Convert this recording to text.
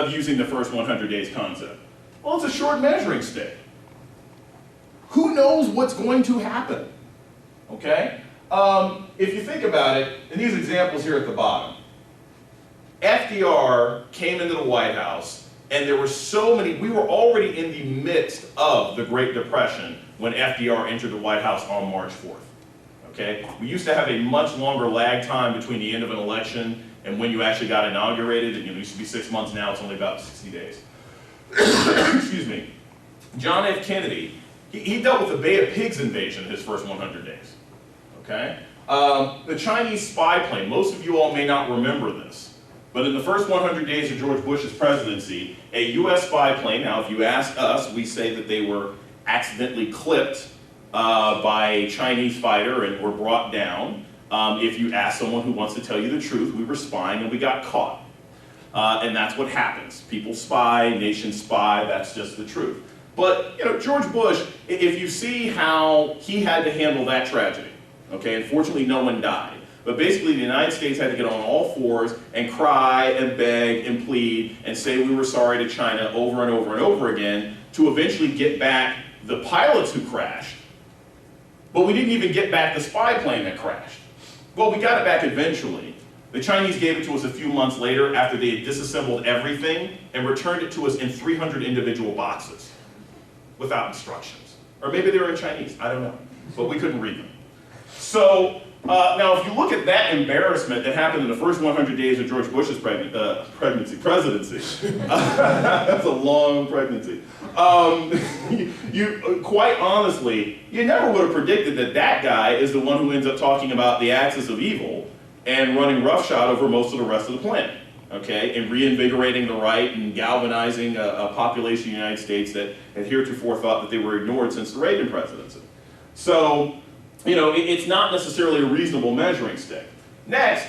of using the first 100 days concept? Well, it's a short measuring stick. Who knows what's going to happen? Okay? If you think about it, in these examples here at the bottom, FDR came into the White House, and there were so many, we were already in the midst of the Great Depression when FDR entered the White House on March 4th. Okay? We used to have a much longer lag time between the end of an election and when you actually got inaugurated. It used to be 6 months, now it's only about 60 days. Excuse me. John F. Kennedy, he dealt with the Bay of Pigs invasion in his first 100 days. Okay? The Chinese spy plane, most of you all may not remember this, but in the first 100 days of George Bush's presidency, a US spy plane, now if you ask us, we say that they were accidentally clipped by a Chinese fighter and were brought down. If you ask someone who wants to tell you the truth, we were spying and we got caught. And that's what happens. People spy, nations spy, that's just the truth. But George Bush, if you see how he had to handle that tragedy, okay, unfortunately no one died, but basically the United States had to get on all fours and cry and beg and plead and say we were sorry to China over and over and over again to eventually get back the pilots who crashed. But we didn't even get back the spy plane that crashed. Well, we got it back eventually. The Chinese gave it to us a few months later after they had disassembled everything and returned it to us in 300 individual boxes without instructions. Or maybe they were in Chinese, I don't know, but we couldn't read them. So now if you look at that embarrassment that happened in the first 100 days of George Bush's presidency, that's a long pregnancy. You quite honestly, you never would have predicted that that guy is the one who ends up talking about the axis of evil and running roughshod over most of the rest of the planet, okay, and reinvigorating the right and galvanizing a population in the United States that had heretofore thought that they were ignored since the Reagan presidency. So, it's not necessarily a reasonable measuring stick. Next,